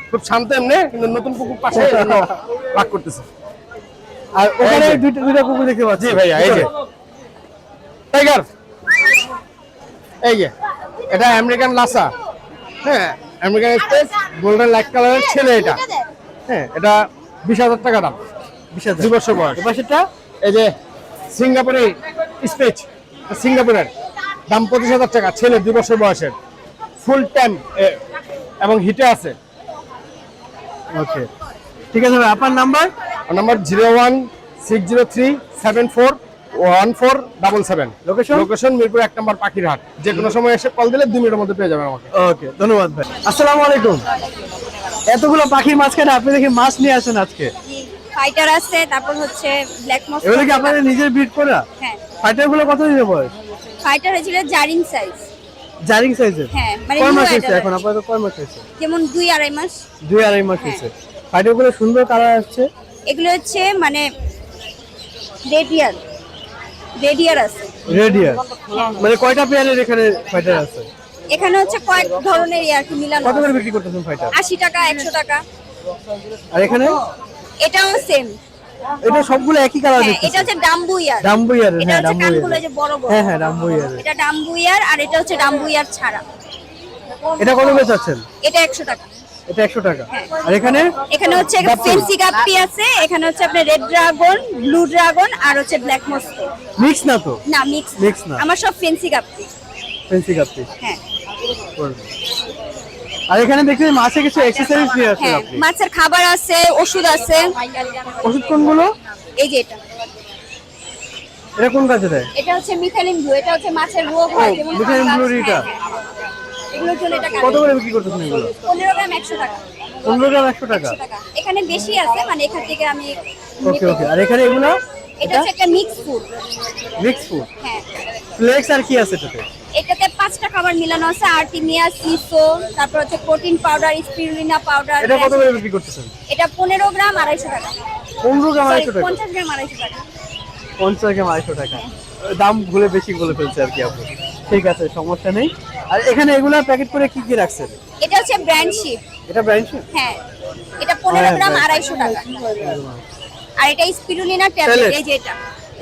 খুব শান্ত এমনি, কিন্তু নতুন কুকুর পাশে রাগ করতেছে। আর ওখানে এই যে। দুইটা কুকুর দেখতে পাচ্ছি। জি ভাইয়া, এই যে টাইগার, এই যে এটা আমেরিকান লাসা। হ্যাঁ, আমেরিকান স্পেস গোল্ডেন লাইট কালারের ছেলে এটা। হ্যাঁ, এটা 20,000 টাকা দাম। 20,000। 2 বছর বয়স। এই পাশেরটা এই যে সিঙ্গাপুরি স্পেচ, সিঙ্গাপুরের দাম 25,000 টাকা, ছেলে 2 বছর বয়সের, ফুল টাইম এবং হিটে আছে। ওকে, ঠিক আছে ভাই, আপনার number? Number 01607414147। Location? Location Mirpur 1 নম্বর পাখির হাট। যে কোনো সময় এসে কল দিলে 2 মিনিটের মধ্যে পেয়ে যাবেন আমাকে। ওকে, ধন্যবাদ ভাই। আসসালামু আলাইকুম। এতগুলো পাখির মাঝখানে আপনি দেখি মাছ নিয়ে আসেন আজকে। ফাইটার আছে, তারপর হচ্ছে ব্ল্যাক মস্ক। এগুলো কি আপনাদের নিজের ব্রিড করা? হ্যাঁ, ফাইটার গুলো কত দিনের বয়স? ফাইটার হয়েছিল জারিং সাইজ। জারিং সাইজের? হ্যাঁ, মানে কয় new মাস হয়েছে adult। এখন আপনাদের? কয় মাস হয়েছে? যেমন 2-2.5 মাস। 2-2.5 মাস হয়েছে। ফাইটার গুলো সুন্দর কালার আসছে। এগুলো হচ্ছে মানে রেডিয়ার আছে। রেডিয়ার মানে কয়টা পেয়ারের এখানে ফাইটার আছে? এখানে হচ্ছে কয়েক ধরনের আর কি মিলানো কত করে আছে। বিক্রি করতেছেন ফাইটার? 80 টাকা, 100 টাকা। আর এখানে এটাও সেম। এটা সবগুলো একই কালার হ্যাঁ, দেখতেছি। এটা হচ্ছে ডাম্বুইয়ার। ডাম্বুইয়ার? এটা হ্যাঁ, হচ্ছে কানগুলো ডাম্বুইয়ার। যে বড় বড়। হ্যাঁ হ্যাঁ, ডাম্বুইয়ার। এটা ডাম্বুইয়ার, আর এটা হচ্ছে ডাম্বুইয়ার ছাড়া। এটা কত করে চাচ্ছেন? এটা 100 টাকা। এটা 100 টাকা। হ্যাঁ। আর এখানে এখানে হচ্ছে ফেন্সি গাপ্পি আছে, এখানে হচ্ছে আপনার রেড ড্রাগন, ব্লু ড্রাগন, আর হচ্ছে ব্ল্যাক মস্কো। মিক্স না তো? না, মিক্স Mix না। আমার সব ফেন্সি গাপ্পি। ফেন্সি কাপি। হ্যাঁ আর এখানে দেখতে মাছে কিছু এক্সেসরিজ নিয়ে আসছেন হ্যাঁ, আপনি। মাছের খাবার আছে, ওষুধ আছে। ওষুধ কোনগুলো? এই যে এটা এটা কোন কাজে দেয়? এটা হচ্ছে মিথাইলিন ব্লু। এটা হচ্ছে মাছের রোগ হয় যেমন মিথাইলিন ব্লু এটা? এগুলোর জন্য এটা কত করে বিক্রি করতেছেন এগুলো? 15 গ্রাম 100 টাকা। 15 গ্রাম 100 টাকা। 100 টাকা। এখানে বেশি আছে, মানে এখান থেকে আমি ওকে ওকে। আর এখানে এগুলো? এটা হচ্ছে একটা মিক্স ফুড। Mix food. হ্যাঁ, ফ্লেক্স আর কি আছে এটাতে? এটাতে 5টা খাবার মিলানো আছে, আর্টিমিয়া, সিসো, তারপর হচ্ছে প্রোটিন পাউডার, স্পিরুলিনা পাউডার। এটা কত করে বিক্রি করতেছেন? এটা 15 গ্রাম 250 টাকা। 15 গ্রাম 250 টাকা? 50 গ্রাম 250 টাকা। 50 গ্রাম 250 টাকা। দাম ভুলে বেশি বলে ফেলছে আর কি আপনি। ঠিক আছে, সমস্যা নেই। আর এখানে এগুলা প্যাকেট করে কি কি রাখছেন? এটা হচ্ছে ব্র্যান্ড শিপ। এটা ব্র্যান্ড শিপ? হ্যাঁ, এটা 15 গ্রাম 250 টাকা। আর এটা স্পিরুলিনা ট্যাবলেট, Pellet? এই যে এটা।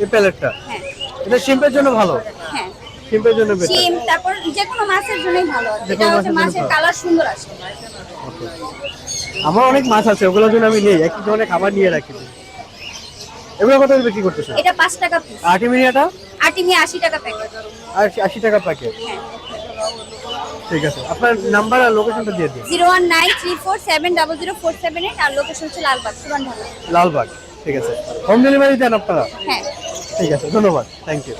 এই প্যালেটটা? হ্যাঁ এটা শিম্পের জন্য ভালো? হ্যাঁ, শিম্পের জন্য বেটার? শিম, তারপর যে কোনো মাছের জন্যই ভালো আছে। যে এটা কোনো হচ্ছে মাছের জন্য মাছের ভালো। কালার সুন্দর আসে। আমার অনেক মাছ আছে, ওগুলোর জন্য আমি নেই, একই ধরনের খাবার নিয়ে রাখি। এগুলো কত করে বিক্রি করতেছেন? এটা 5 টাকা পিস। আর্টিমিনিয়াটা? আর্টিমিয়া 80 টাকা প্যাকেট। আর 80 টাকা প্যাকেট। হ্যাঁ, ঠিক আছে, আপনার নাম্বার আর লোকেশনটা দিয়ে দিন। 01934700478 আর লোকেশন হচ্ছে লালবাগ, সুবর্ণঢাকা। লালবাগ। ঠিক আছে, হোম ডেলিভারি দেন আপনারা? হ্যাঁ। ঠিক আছে, ধন্যবাদ, থ্যাংক ইউ।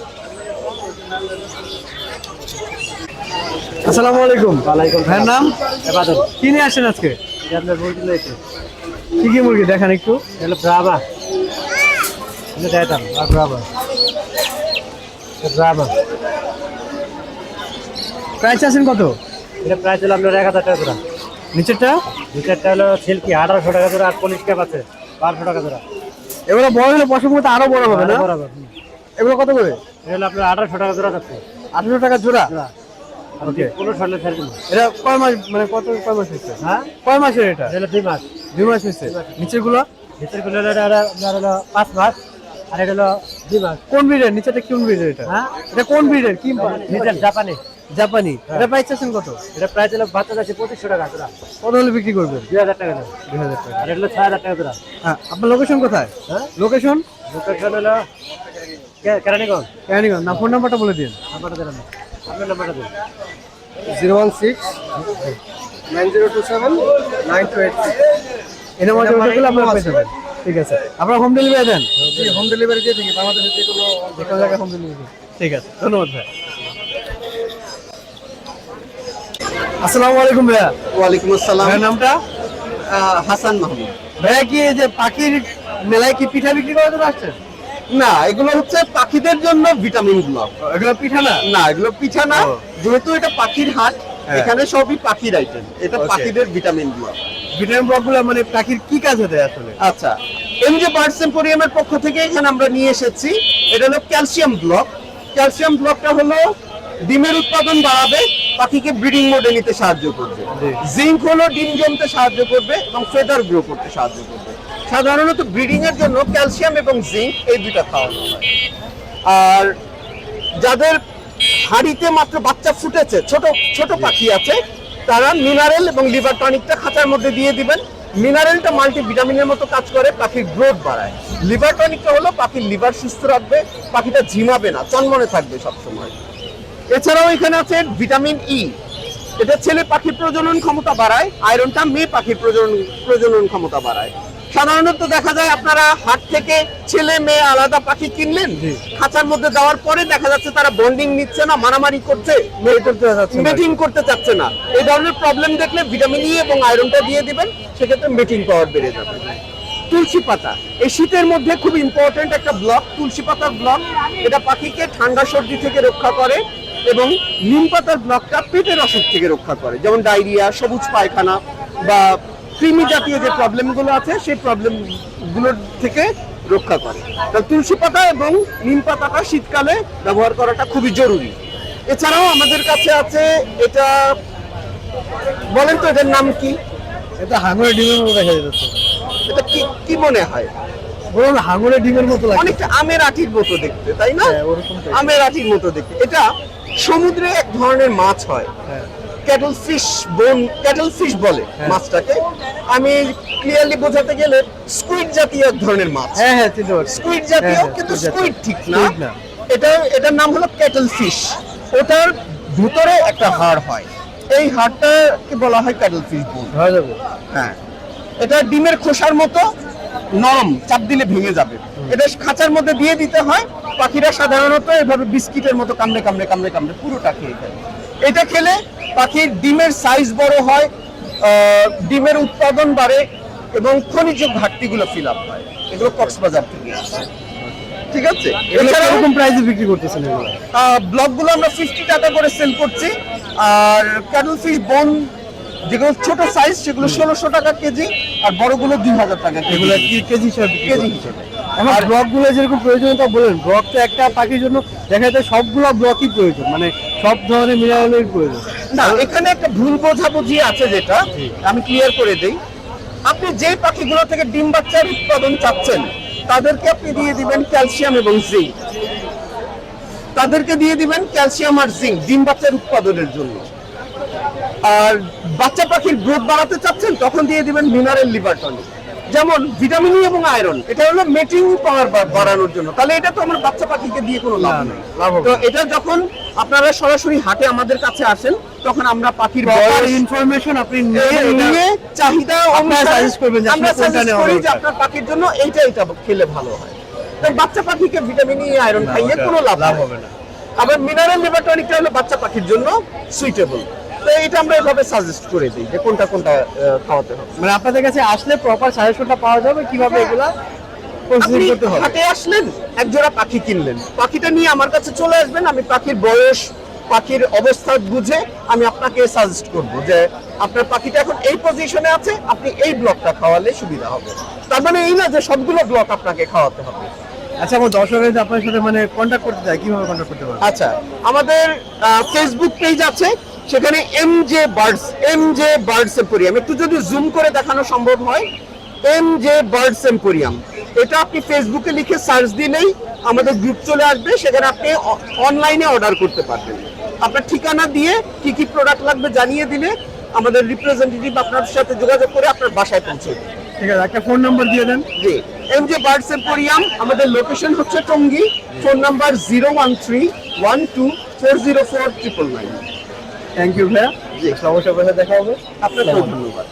আসসালামু আলাইকুম। ওয়ালাইকুম। ভাইয়ের নাম? এবাদত। কি নিয়ে আসেন আজকে? আপনার মুরগি লইতে। কি কি মুরগি দেখান একটু। হলো ব্রাভা, এটা দেখাম আর ব্রাভা, ব্রাভা। প্রাইস আছেন কত? এটা প্রাইস হলো আপনার 1000 টাকা জোড়া। নিচেরটা? দুইটা হলো সিল্কি 1800 টাকা জোড়া, আর পলিশ ক্যাপ আছে 1200 টাকা জোড়া। এগুলো বড় হলে পশম মতো আরো বড় হবে না? বরাবর। এগুলো কত করে? এটা হলো আপনার 1800 টাকা জোড়া যাচ্ছে। 1800 টাকা জোড়া? ওকে। কোনো সরলে ছাড়বে না। এটা কয় মাস, মানে কয় মাস হয়েছে? হ্যাঁ, কয় মাসের এটা? এটা হলো 2 মাস। 2 মাস হয়েছে। নিচের গুলো? ভিতর গুলো আপনার হলো 5 মাস, আর এটা হলো 2 মাস। কোন ব্রিডের? নিচেটা কোন ব্রিডের এটা? হ্যাঁ, এটা কোন ব্রিডের? কি নিচের জাপানি। জাপানি? এটা প্রাইস আছেন কত? এটা প্রাইস হলো বাচ্চা যাচ্ছে 2500 টাকা জোড়া। কত হলে বিক্রি করবেন? 2000 টাকা জোড়া। 2000 টাকা। আর এটা হলো 6000 টাকা জোড়া। হ্যাঁ, আপনার লোকেশন কোথায়? হ্যাঁ, লোকেশন? লোকেশন হলো কেরানীগঞ্জ। কেরানীগঞ্জ। না, ফোন নাম্বারটা বলে দিন। নাম্বারটা দেন, আপনার নাম্বারটা দিন। 016-9027-9286। এই নাম্বার যোগাযোগ করলে আপনারা পেয়ে যাবেন। ঠিক আছে, আপনারা হোম ডেলিভারি দেন? হোম ডেলিভারি দিয়ে থাকি বাংলাদেশের যে কোনো যে কোনো জায়গায় হোম ডেলিভারি। ঠিক আছে, ধন্যবাদ ভাই। আসসালামু আলাইকুম ভাইয়া। ওয়ালাইকুম আসসালাম। ভাইয়ের নামটা? হাসান মাহমুদ। ভাইয়া কি এই যে পাখির মেলায় কি পিঠা বিক্রি করার জন্য আসছেন? না, এগুলো হচ্ছে পাখিদের জন্য ভিটামিন ব্লক। এগুলো পিঠা না? না, এগুলো পিঠা না, যেহেতু এটা পাখির হাট, হ্যাঁ। এখানে সবই পাখির আইটেম। এটা Okay. পাখিদের ভিটামিন ব্লক। ভিটামিন ব্লক গুলো মানে পাখির কি কাজে দেয় আসলে? আচ্ছা, এমজে বার্ডস এম্পোরিয়ামের পক্ষ থেকে এখানে আমরা নিয়ে এসেছি, এটা হলো ক্যালসিয়াম ব্লক। ক্যালসিয়াম ব্লকটা হলো ডিমের উৎপাদন বাড়াবে, পাখিকে ব্রিডিং মোডে নিতে সাহায্য করবে। জিঙ্ক হলো ডিম জমতে সাহায্য করবে এবং ফেদার গ্রো করতে সাহায্য করবে। সাধারণত ব্রিডিং এর জন্য ক্যালসিয়াম এবং জিঙ্ক এই দুইটা খাওয়ানো হয়। আর যাদের হাড়িতে মাত্র বাচ্চা ফুটেছে, ছোট ছোট পাখি আছে, তারা মিনারেল এবং লিভার টনিকটা খাঁচার মধ্যে দিয়ে দিবেন। মিনারেলটা মাল্টিভিটামিনের মতো কাজ করে, পাখির গ্রোথ বাড়ায়। লিভার টনিকটা হলো পাখির লিভার সুস্থ রাখবে, পাখিটা ঝিমাবে না, চনমনে থাকবে সবসময়। এছাড়াও এখানে আছে ভিটামিন ই, এটা ছেলে পাখির প্রজনন ক্ষমতা বাড়ায়, আয়রনটা মেয়ে পাখির প্রজনন ক্ষমতা বাড়ায়। সাধারণত দেখা যায় আপনারা হাট থেকে ছেলে মেয়ে আলাদা পাখি কিনলেন, খাঁচার মধ্যে দেওয়ার পরে দেখা যাচ্ছে তারা বন্ডিং নিচ্ছে না, মারামারি করছে, মেটিং করতে চাচ্ছে না। এই ধরনের প্রবলেম দেখলে ভিটামিন ই এবং আয়রনটা দিয়ে দিবেন, সেক্ষেত্রে মেটিং পাওয়ার বেড়ে যাবে। তুলসী পাতা এই শীতের মধ্যে খুব ইম্পর্টেন্ট একটা ব্লক, তুলসী পাতার ব্লক। এটা পাখিকে ঠান্ডা সর্দি থেকে রক্ষা করে এবং নিম পাতার ব্লকটা পেটের অসুখ থেকে রক্ষা করে, যেমন ডায়রিয়া, সবুজ পায়খানা বা কৃমি জাতীয় যে প্রবলেমগুলো আছে সেই প্রবলেমগুলোর থেকে রক্ষা করে। তাহলে তুলসী পাতা এবং নিম পাতাটা শীতকালে ব্যবহার করাটা খুবই জরুরি। এছাড়াও আমাদের কাছে আছে, এটা বলেন তো এটার নাম কি? এটা হাঙরের ডিমের মতো দেখা যাচ্ছে। এটা কি কি মনে হয়? বলুন, হাঙরের ডিমের মতো লাগে। অনেকটা আমের আটির মতো দেখতে, তাই না? হ্যাঁ, ওরকম type। আমের আটির মতো দেখতে। এটা সমুদ্রে এক ধরনের মাছ হয়, হ্যাঁ। ক্যাটল ফিশ বলে মাছটাকে। আমি ক্লিয়ারলি বোঝাতে গেলে স্কুইড জাতীয় এক ধরনের মাছ। হ্যাঁ হ্যাঁ, চিনতে পারছি। স্কুইড জাতীয়, হ্যাঁ, কিন্তু squid স্কুইড জাতীয়। ঠিক না। Squid না। এটার নাম হলো ক্যাটল ফিশ। ওটার ভিতরে একটা হাড় হয়, এই হাড়টাকে বলা হয় ক্যাটল ফিশ বোন। হয়ে যাবে। হ্যাঁ, এটা ডিমের খোসার মতো নরম, চাপ দিলে ভেঙে যাবে। এটা খাঁচার মধ্যে দিয়ে দিতে হয়, পাখিরা সাধারণত এভাবে বিস্কিটের মতো কামড়ে কামড়ে কামড়ে কামড়ে পুরোটা খেয়ে ফেলে। এটা খেলে পাখির ডিমের সাইজ বড় হয়, ডিমের উৎপাদন বাড়ে এবং খনিজ ঘাটতিগুলো ফিল আপ হয়। এগুলো কক্সবাজার থেকে আসছে। ঠিক আছে, এছাড়াও এরকম প্রাইসে বিক্রি করতেছেন এগুলো? ব্লকগুলো আমরা 50 টাকা করে সেল করছি। আর ক্যাটল ফিশ বোন যেগুলো ছোট সাইজ সেগুলো 1600 টাকা কেজি, আর বড়গুলো 2000 টাকা কেজি। এগুলো কি কেজি হিসাবে বিক্রি কেজি করতেছেন? হিসেবে। এখন ব্লকগুলো যেরকম প্রয়োজনীয়তা বলেন, ব্লক তো একটা পাখির জন্য দেখা যায় সবগুলো ব্লকই প্রয়োজন, মানে সব ধরনের মিনারেলের প্রয়োজন। না, এখানে একটা ভুল বোঝাবুঝি আছে, যেটা আমি ক্লিয়ার করে দেই। আপনি যে পাখিগুলো থেকে ডিম বাচ্চার উৎপাদন চাচ্ছেন তাদেরকে আপনি দিয়ে দিবেন ক্যালসিয়াম এবং জিঙ্ক, তাদেরকে দিয়ে দিবেন ক্যালসিয়াম আর জিঙ্ক ডিম বাচ্চার উৎপাদনের জন্য। আর বাচ্চা পাখির গ্রোথ বাড়াতে চাচ্ছেন তখন দিয়ে দিবেন মিনারেল লিভার টনিক, যেমন ভিটামিন ই এবং আয়রন। এটা হলো মেটিং পাওয়ার বাড়ানোর জন্য। তাহলে এটা তো আমার বাচ্চা পাখিকে দিয়ে কোনো লাভ নেই। তো এটা যখন আপনারা সরাসরি হাটে আমাদের কাছে আসেন, তখন আমরা পাখির ইনফরমেশন আপনি নিয়ে চাহিদা আপনারা suggest করবেন যে আমরা আসলে কোনটা সাজেস্ট নেওয়া করি যে দরকার। আপনার পাখির জন্য এটা খেলে ভালো হয়। তো বাচ্চা পাখিকে ভিটামিন ই আয়রন খাইয়ে কোনো লাভ হবে না। আবার মিনারেল লিভার টনিকটা হলো বাচ্চা পাখির জন্য সুইটেবল। তো এটা আমরা এভাবে সাজেস্ট করে দিই যে কোনটা কোনটা খাওয়াতে হবে। মানে আপনাদের কাছে আসলে প্রপার সাজেশনটা পাওয়া যাবে কিভাবে এগুলা প্রসেসিং আপনি করতে হবে? হাটে আসলেন, এক জোড়া পাখি কিনলেন, পাখিটা নিয়ে আমার কাছে চলে আসবেন। আমি পাখির বয়স, পাখির অবস্থা বুঝে আমি আপনাকে সাজেস্ট করব যে আপনার পাখিটা এখন এই পজিশনে আছে, আপনি এই ব্লকটা খাওয়ালে সুবিধা হবে। তার মানে এই না যে সবগুলো ব্লক আপনাকে খাওয়াতে হবে। আচ্ছা, আমার দর্শকরা যদি আপনার সাথে মানে কন্ট্যাক্ট করতে চায়, কিভাবে কন্ট্যাক্ট করতে পারবে? আচ্ছা, আমাদের ফেসবুক পেজ আছে, সেখানে এমজে বার্ডস এম্পোরিয়াম, একটু যদি জুম করে দেখানো সম্ভব হয়, এমজে বার্ডস এম্পোরিয়াম, এটা আপনি ফেসবুকে লিখে সার্চ দিলেই আমাদের গ্রুপ চলে আসবে। সেখানে আপনি অনলাইনে অর্ডার করতে পারবেন। আপনার ঠিকানা দিয়ে কি কি প্রোডাক্ট লাগবে জানিয়ে দিলে আমাদের রিপ্রেজেন্টেটিভ আপনার সাথে যোগাযোগ করে আপনার বাসায় পৌঁছে দেবে। ঠিক আছে, একটা ফোন নাম্বার দিয়ে দেন। জি, এমজে বার্ডস এম্পোরিয়াম, আমাদের লোকেশন হচ্ছে Tongi. Phone number 01312404999। Thank you ভাইয়া, অবশ্যই দেখা হবে। আপনাকে ধন্যবাদ।